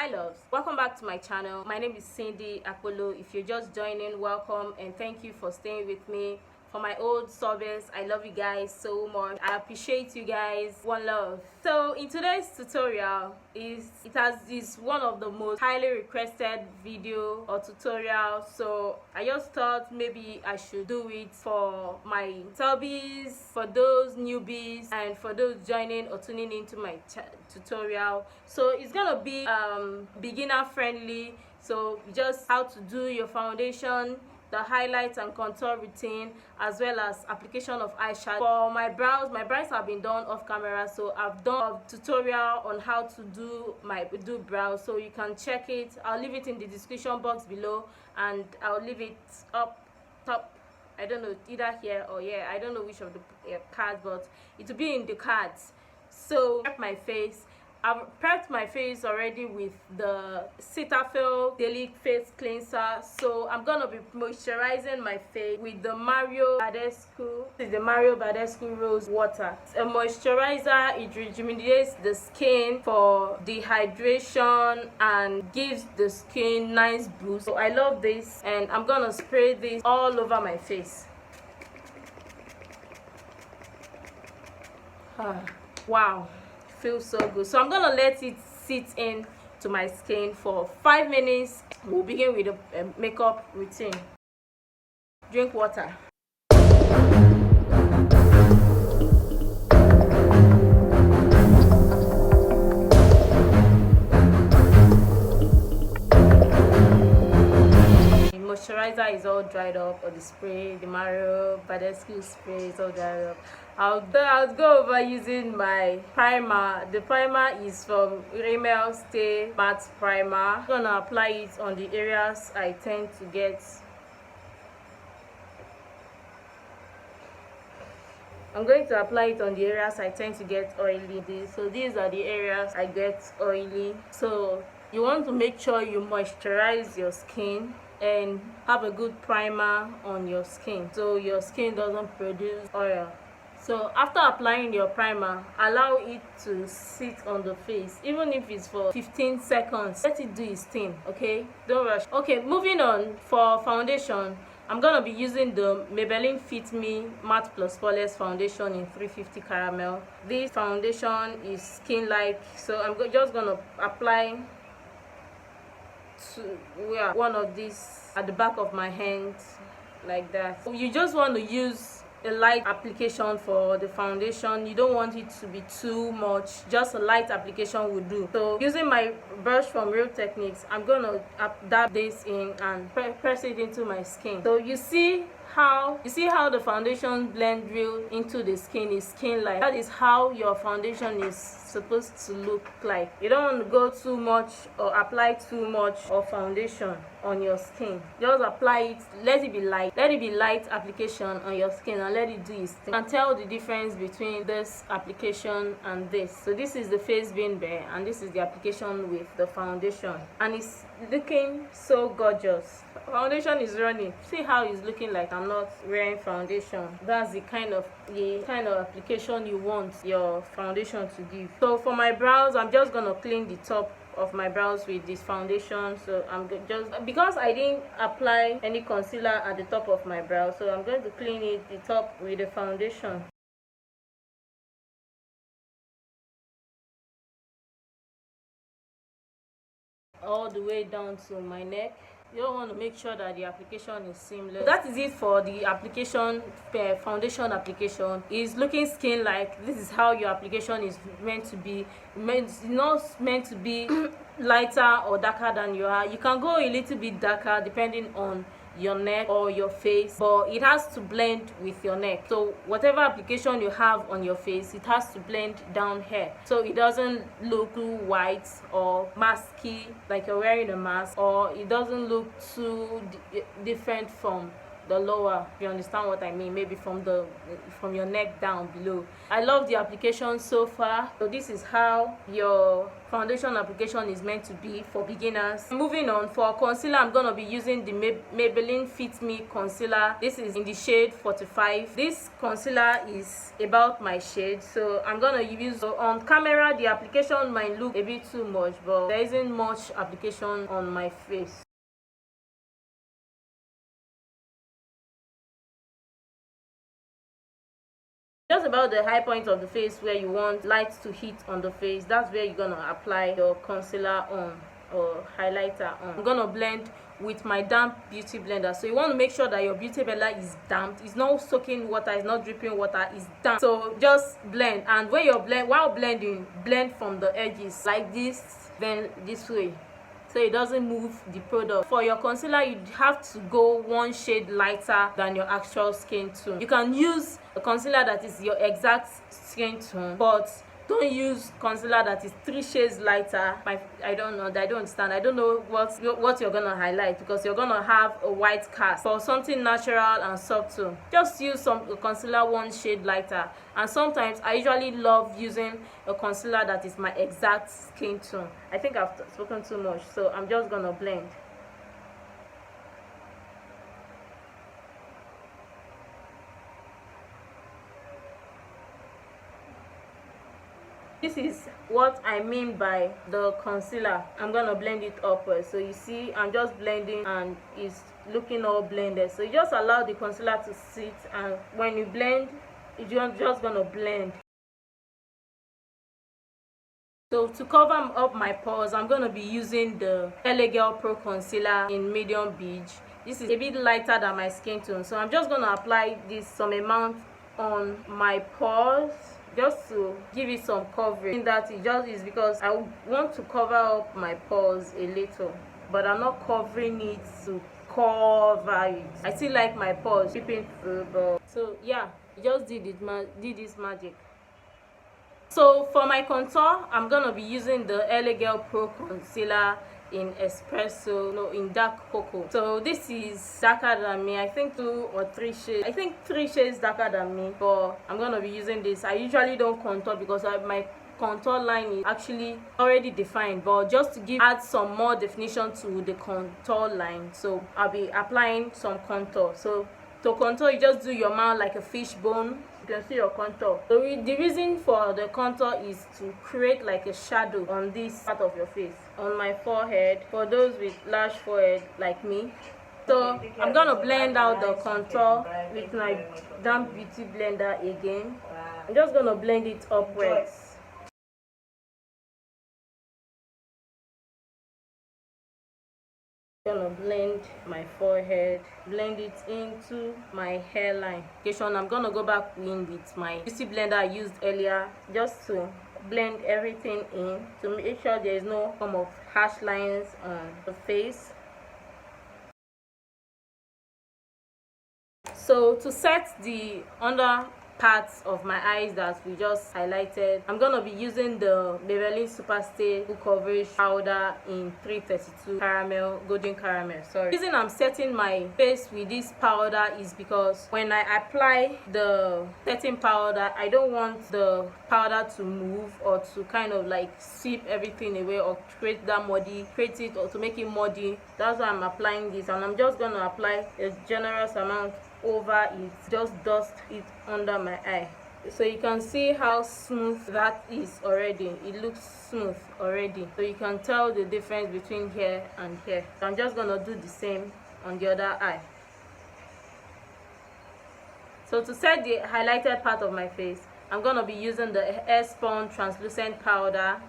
Hi loves, welcome back to my channel. My name is Sindy Akpolo. If you're just joining, welcome and thank you for staying with me. For my old subs, I love you guys so much. I appreciate you guys. One love. So in today's tutorial is one of the most highly requested video or tutorial, so I just thought maybe I should do it for my subbies, for those newbies, and for those joining or tuning into my tutorial. So it's gonna be beginner friendly, so just how to do your foundation, the highlights and contour routine, as well as application of eyeshadow. For my brows have been done off camera, so I've done a tutorial on how to do brows, so you can check it. I'll leave it in the description box below, and I'll leave it up top, I don't know, either here or here, I don't know which of the cards, but it will be in the cards. So prep my face. I've prepped my face already with the Cetaphil Daily Face Cleanser. So I'm gonna be moisturizing my face with the Badescu. This is the Badescu Rosewater. It's a moisturizer. It rejuvenates the skin for dehydration and gives the skin nice boost. So I love this, and I'm gonna spray this all over my face. Wow, feels so good. So I'm gonna let it sit in to my skin for 5 minutes. We'll begin with the makeup routine. Drink water. The moisturizer is all dried up, or the spray, the Badescu spray is all dried up. I'll go over using my primer. The primer is from Rimmel Stay Matte Primer. I'm gonna apply it on the areas I tend to get. I'm going to apply it on the areas I tend to get oily. So these are the areas I get oily. So you want to make sure you moisturize your skin and have a good primer on your skin, so your skin doesn't produce oil. So after applying your primer, allow it to sit on the face, even if it's for 15 seconds. Let it do its thing, okay? Don't rush. Okay, moving on. For foundation, I'm gonna be using the Maybelline Fit Matte Plus Poreless foundation in 350 caramel. This foundation is skin-like, so I'm just gonna apply to one of these at the back of my hand, like that. You just want to use a light application for the foundation. You don't want it to be too much, just a light application will do. So using my brush from Real Techniques, I'm gonna dab this in and press it into my skin. So you see how the foundation blend real into the skin, is skin-like. That is how your foundation is supposed to look like. You don't want to go too much or apply too much of foundation on your skin. Just apply it, let it be light application on your skin, and let it do its thing. You can tell the difference between this application and this. So this is the face being bare, and this is the application with the foundation, and it's looking so gorgeous. Foundation is running. See how it's looking like I'm not wearing foundation. That's the kind of application you want your foundation to give. So for my brows, I'm just gonna clean the top of my brows with this foundation. So I'm just, because I didn't apply any concealer at the top of my brow, so I'm going to clean the top with the foundation. All the way down to my neck. You don't want to make sure that the application is seamless. That is it for the application. Foundation application is looking skin-like. This is how your application is meant to be. It's not meant to be lighter or darker than you are. You can go a little bit darker depending on your neck or your face, but it has to blend with your neck. So whatever application you have on your face, it has to blend down here, so it doesn't look too white or masky like you're wearing a mask, or it doesn't look too different from the lower, if you understand what I mean, maybe from your neck down below. I love the application so far. So this is how your foundation application is meant to be for beginners. Moving on, for concealer, I'm gonna be using the Maybelline Fit Me concealer. This is in the shade 45. This concealer is about my shade, so I'm gonna use, so on camera the application might look a bit too much, but there isn't much application on my face. Just about the high point of the face where you want light to hit on the face, that's where you're gonna apply your concealer on or highlighter on. I'm gonna blend with my damp beauty blender. So you want to make sure that your beauty blender is damp, it's not soaking water, it's not dripping water, it's damp. So just blend, and when you're while blending, blend from the edges like this, then this way, so it doesn't move the product. For your concealer, you have to go one shade lighter than your actual skin tone. You can use a concealer that is your exact skin tone, but don't use concealer that is 3 shades lighter. I don't know, I don't understand, I don't know what you're gonna highlight, because you're gonna have a white cast. For something natural and subtle, just use some concealer 1 shade lighter. And sometimes I usually love using a concealer that is my exact skin tone. I think I've spoken too much, so I'm just gonna blend. This is what I mean by the concealer. I'm gonna blend it upwards. So you see, I'm just blending and it's looking all blended. So you just allow the concealer to sit, and when you blend, you're just gonna blend. So to cover up my pores, I'm gonna be using the LA Girl Pro Concealer in medium beige. This is a bit lighter than my skin tone, so I'm just gonna apply this some amount on my pores, just to give it some coverage. That it just is because I want to cover up my pores a little, but I'm not covering it to cover it. I still like my pores peeping through, but so yeah, just did this magic. So for my contour, I'm gonna be using the LA Girl Pro Concealer in espresso, no, in dark cocoa. So this is darker than me, I think 2 or 3 shades, I think 3 shades darker than me, but I'm gonna be using this. I usually don't contour because my contour line is actually already defined, but just to add some more definition to the contour line, so I'll be applying some contour. So to contour, you just do your mouth like a fish bone. You can see your contour. So the reason for the contour is to create like a shadow on this part of your face, on my forehead, for those with large forehead like me. So I'm gonna blend out the contour with my damp beauty blender again. I'm just gonna blend it upwards. Gonna blend my forehead, blend it into my hairline. I'm gonna go back in with my beauty blender I used earlier, just to blend everything in, to make sure there is no form of harsh lines on the face. So to set the under parts of my eyes that we just highlighted, I'm gonna be using the Beverly Superstay Full Coverage Powder in 332 caramel, golden caramel. Sorry. The reason I'm setting my face with this powder is because when I apply the setting powder, I don't want the powder to move or to kind of like sweep everything away or create it or to make it muddy. That's why I'm applying this, and I'm just gonna apply a generous amount over it, just dust it under my eye. So you can see how smooth that is already. It looks smooth already, so you can tell the difference between here and here. So I'm just gonna do the same on the other eye. So to set the highlighted part of my face, I'm gonna be using the Fawn translucent powder.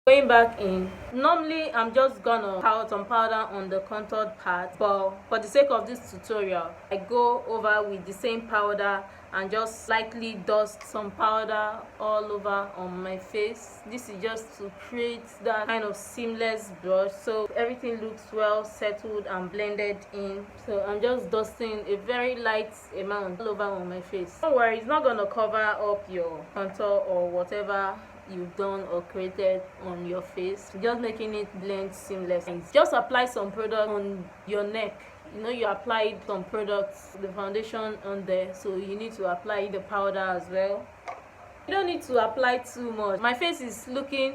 Going back in, normally I'm just gonna powder some powder on the contoured part, but for the sake of this tutorial I go over with the same powder and just slightly dust some powder all over on my face. This is just to create that kind of seamless brush so everything looks well settled and blended in. So I'm just dusting a very light amount all over on my face. Don't worry, it's not gonna cover up your contour or whatever you've done or created on your face, just making it blend seamless. Just apply some product on your neck. You know, you applied some products, the foundation on there, so you need to apply the powder as well. You don't need to apply too much. My face is looking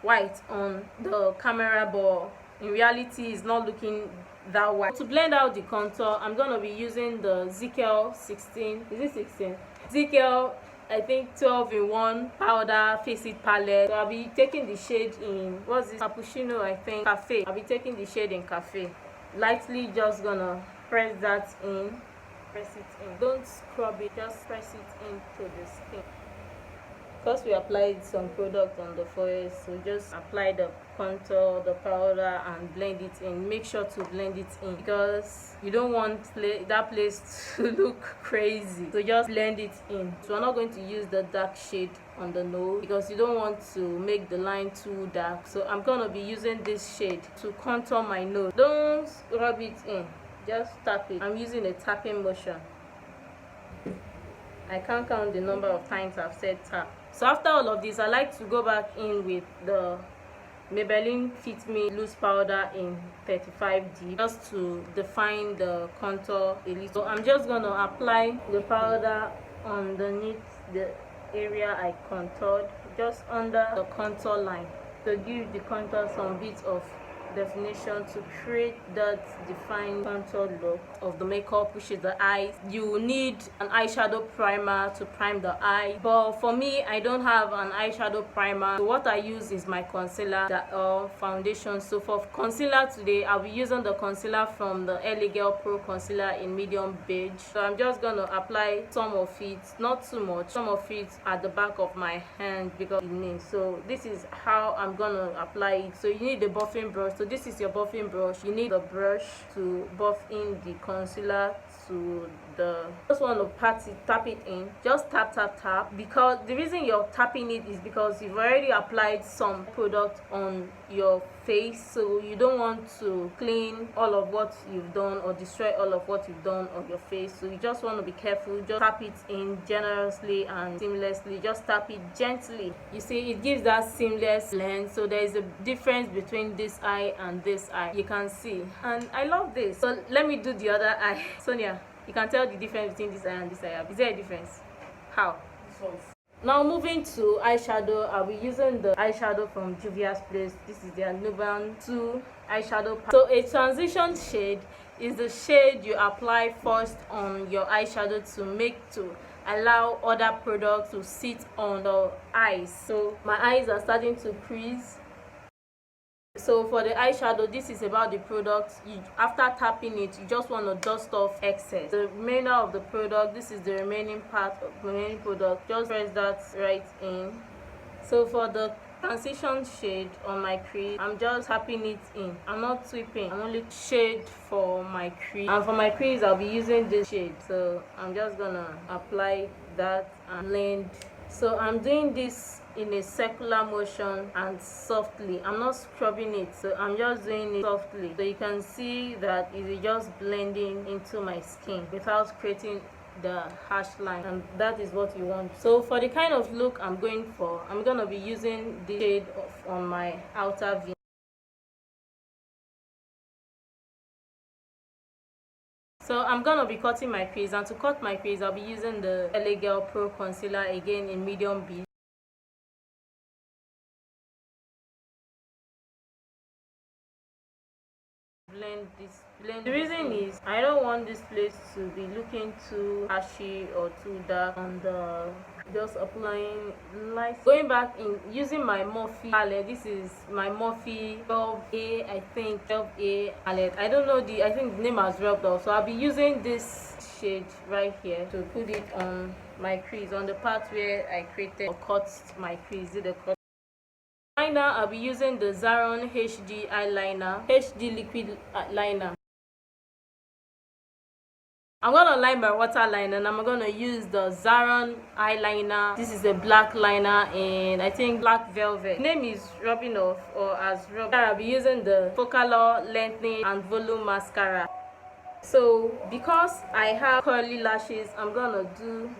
white on the camera, but in reality it's not looking that white. To blend out the contour, I'm gonna be using the ZKL 16. Is it 16? ZKL, I think 12-in-1 powder face it palette. So I'll be taking the shade in, what's this, cappuccino, I think, cafe. I'll be taking the shade in cafe. Lightly just gonna press that in, press it in. Don't scrub it, just press it into the skin. First we applied some product on the forehead, so just apply the contour, the powder, and blend it in. Make sure to blend it in because you don't want that place to look crazy, so just blend it in. So we're not going to use the dark shade on the nose because you don't want to make the line too dark. So I'm gonna be using this shade to contour my nose. Don't rub it in, just tap it. I'm using a tapping motion. I can't count the number of times I've said tap. So after all of this, I like to go back in with the Maybelline Fit Me loose powder in 35D just to define the contour a little. So I'm just gonna apply the powder underneath the area I contoured, just under the contour line, to give the contour some bit of definition, to create that defined contour look of the makeup, which is the eyes. You need an eyeshadow primer to prime the eye, but for me I don't have an eyeshadow primer, so what I use is my concealer or foundation. So for concealer today, I'll be using the concealer from the LA Girl Pro concealer in medium beige. So I'm just gonna apply some of it, not too much, some of it at the back of my hand because it needs. So this is how I'm gonna apply it. So you need a buffing brush. So this is your buffing brush. You need a brush to buff in the concealer to the, just want to tap it in, just tap because the reason you're tapping it is because you've already applied some product on your face, so you don't want to clean all of what you've done or destroy all of what you've done on your face. So you just want to be careful, just tap it in generously and seamlessly. Just tap it gently. You see, it gives that seamless blend. So there is a difference between this eye and this eye, you can see, and I love this. So let me do the other eye. Sonia, you can tell the difference between this eye and this eye. Is there a difference? How? Now moving to eyeshadow, I'll be using the eyeshadow from Juvia's Place. This is their Nubian 2 eyeshadow palette. So a transition shade is the shade you apply first on your eyeshadow to allow other products to sit on the eyes. So my eyes are starting to crease. So for the eyeshadow, this is about the product. After tapping it, you just want to dust off excess. The remainder of the product, this is the remaining part of the remaining product. Just press that right in. So for the transition shade on my crease, I'm just tapping it in. I'm not sweeping, I'm only shade for my crease. And for my crease, I'll be using this shade. So I'm just gonna apply that and blend. So I'm doing this in a circular motion and softly. I'm not scrubbing it, so I'm just doing it softly. So you can see that it is just blending into my skin without creating the harsh line, and that is what you want. So for the kind of look I'm going for, I'm gonna be using the shade on my outer V. So I'm gonna be cutting my crease, and to cut my crease, I'll be using the LA Girl Pro concealer again in medium beige. Blend. The reason is I don't want this place to be looking too ashy or too dark, and just applying light. Going back in using my Morphe palette. This is my Morphe 12A, I think 12A palette. I don't know I think the name has rubbed off, so I'll be using this shade right here to put it on my crease, on the part where I created or cut my crease. liner, I'll be using the Zaron HD Eyeliner, HD liquid liner. I'm gonna line my waterline and I'm gonna use the Zaron eyeliner. This is a black liner in, I think, black velvet. The name is rubbing off or as rub. I'll be using the Focallure lengthening and volume mascara. So because I have curly lashes, I'm gonna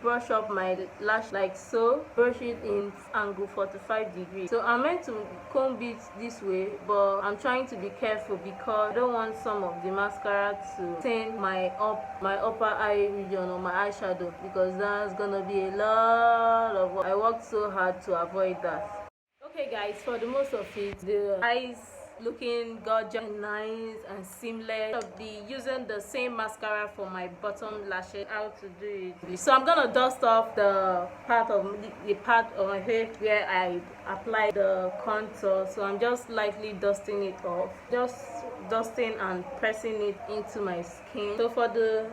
brush up my lash like so, brush it in angle 45 degrees. So I'm meant to comb it this way, but I'm trying to be careful because I don't want some of the mascara to stain my upper eye region or my eyeshadow, because that's gonna be a lot of work. I worked so hard to avoid that. Okay guys, for the most of it, the eyes looking gorgeous and nice and seamless. I'll be using the same mascara for my bottom lashes. How to do it? So I'm gonna dust off the part of my hair where I apply the contour. So I'm just lightly dusting it off, just dusting and pressing it into my skin. So for the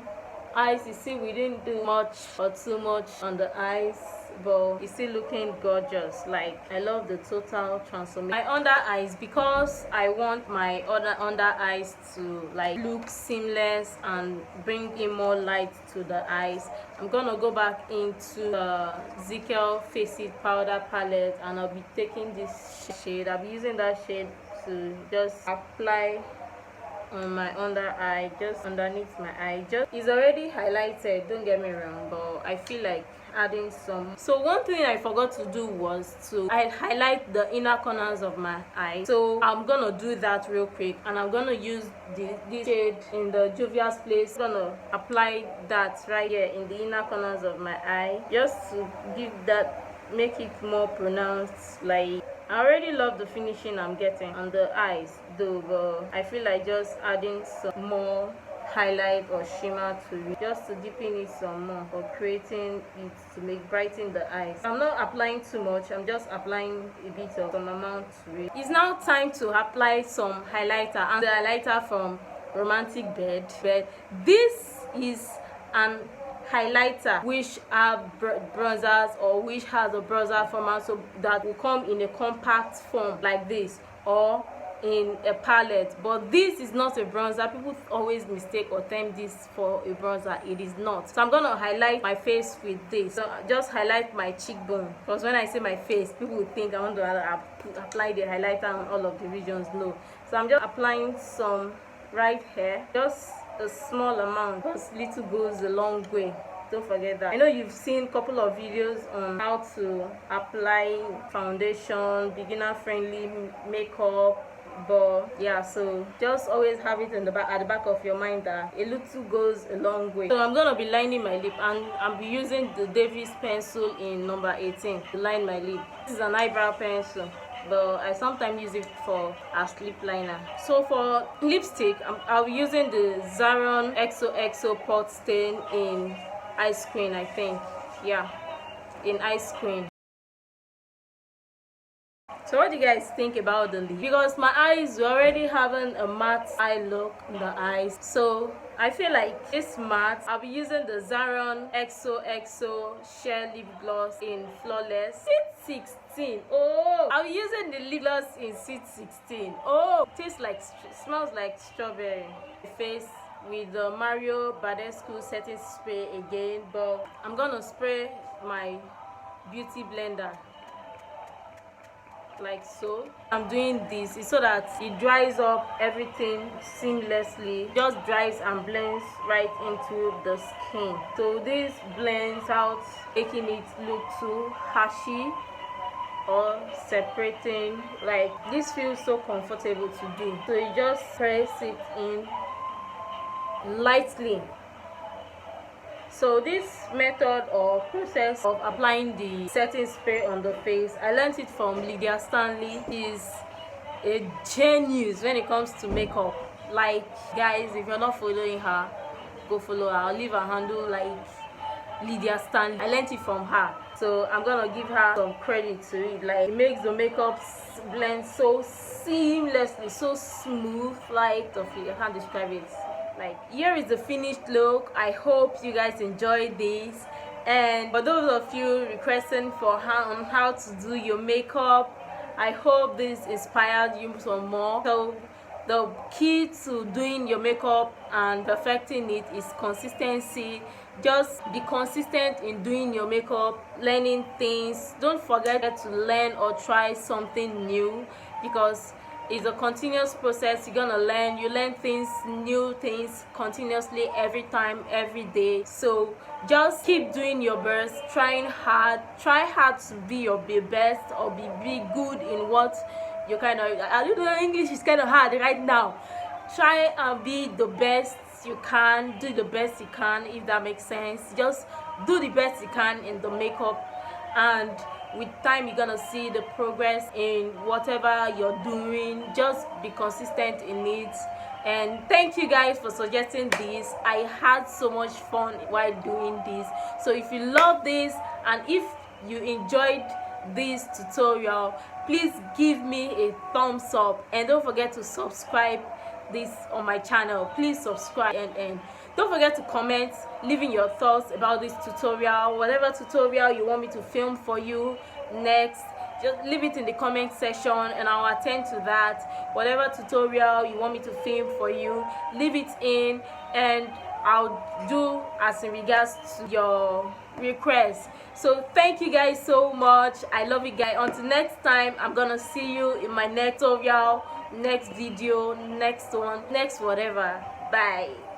eyes, you see we didn't do much or too much on the eyes, but it's still looking gorgeous. Like, I love the total transformation. My under eyes, because I want my other under eyes to like look seamless and bring in more light to the eyes, I'm gonna go back into the Zickel Face It powder palette and I'll be taking this shade. I'll be using that shade to just apply on my under eye, just underneath my eye. It's already highlighted, don't get me wrong, but I feel like adding some. So one thing I forgot to do was to highlight the inner corners of my eye. So I'm gonna do that real quick, and I'm gonna use this shade in the Juvia's place. I'm gonna apply that right here in the inner corners of my eye, just to give that, make it more pronounced. Like, I already love the finishing I'm getting on the eyes though, but I feel like just adding some more highlight or shimmer to it, just to deepen it some more, or creating it to brighten the eyes. I'm not applying too much, I'm just applying a bit of some amount to it. It's now time to apply some highlighter, and the highlighter from Romantic Beige. This is an highlighter which have bronzers, or which has a bronzer format, so that will come in a compact form like this, or in a palette. But this is not a bronzer. People always mistake or term this for a bronzer. It is not. So I'm gonna highlight my face with this. So just highlight my cheekbone, because when I say my face, people will think I want to apply the highlighter on all of the regions. No. So I'm just applying some right here, just a small amount, because little goes a long way. Don't forget that. I know you've seen a couple of videos on how to apply foundation, beginner friendly makeup, but yeah, so just always have it in the back, at the back of your mind, that a little goes a long way. So I'm gonna be lining my lip, and I'll be using the Davis pencil in number 18 to line my lip. This is an eyebrow pencil, but I sometimes use it for as lip liner. So for lipstick, I'll be using the Zaron XOXO pot stain in Ice Cream, I think. Yeah, in Ice Cream. So what do you guys think about the lip? Because my eyes were already having a matte eye look in the eyes, so I feel like this matte, I'll be using the Zaron XOXO Sheer Lip Gloss in Flawless Sweet 16. Oh, I'll be using the lip gloss in Sweet 16. Oh, smells like strawberry. Face with the Mario Badescu setting spray again, but I'm gonna spray my beauty blender like so. I'm doing this so that it dries up everything seamlessly, just dries and blends right into the skin. So this blends out, making it look too hashy or separating. Like, this feels so comfortable to do. So you just press it in lightly. So this method or process of applying the setting spray on the face, I learned it from Lydia Stanley. She's a genius when it comes to makeup. Like, guys, if you're not following her, go follow her. I'll leave her handle, like Lydia Stanley. I learned it from her, so I'm gonna give her some credit to it. Like, it makes the makeup blend so seamlessly, so smooth. Like, I can't describe it. Like, here is the finished look. I hope you guys enjoyed this, and for those of you requesting for how to do your makeup, I hope this inspired you some more. So the key to doing your makeup and perfecting it is consistency. Just be consistent in doing your makeup, learning things. Don't forget to learn or try something new, because it's a continuous process. You're gonna learn, you learn things, new things continuously, every time, every day. So just keep doing your best, try hard to be your best, or be good in what you kind of, I don't know, English is kind of hard right now. Try and be the best you can, do the best you can, if that makes sense. Just do the best you can in the makeup, and with time you're gonna see the progress in whatever you're doing. Just be consistent in it. And thank you guys for suggesting this. I had so much fun while doing this. So if you love this and if you enjoyed this tutorial, please give me a thumbs up, and don't forget to subscribe this on my channel. Please subscribe, and don't forget to comment, leaving your thoughts about this tutorial. Whatever tutorial you want me to film for you next, just leave it in the comment section and I'll attend to that. Whatever tutorial you want me to film for you, leave it in and I'll do as in regards to your request. So thank you guys so much. I love you guys. Until next time, I'm gonna see you in my next tutorial, next video, next one, next whatever. Bye.